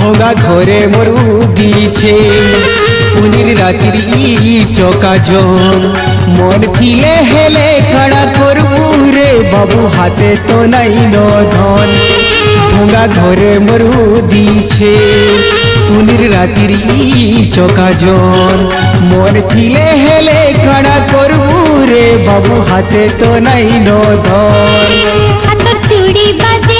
ভোগা ঘরে মরু দিছে পুনির রাতির ই চকাজম মন থিলে হেলে কাড়া করবু রে বাবু হাতে তো নাই ধন ভোগা ঘরে মরু দিছে পুনির রাতির ই চকাজম মন থিলে হেলে কাড়া করবু রে বাবু হাতে তো নাই ধন হাতর চুড়ি বাজে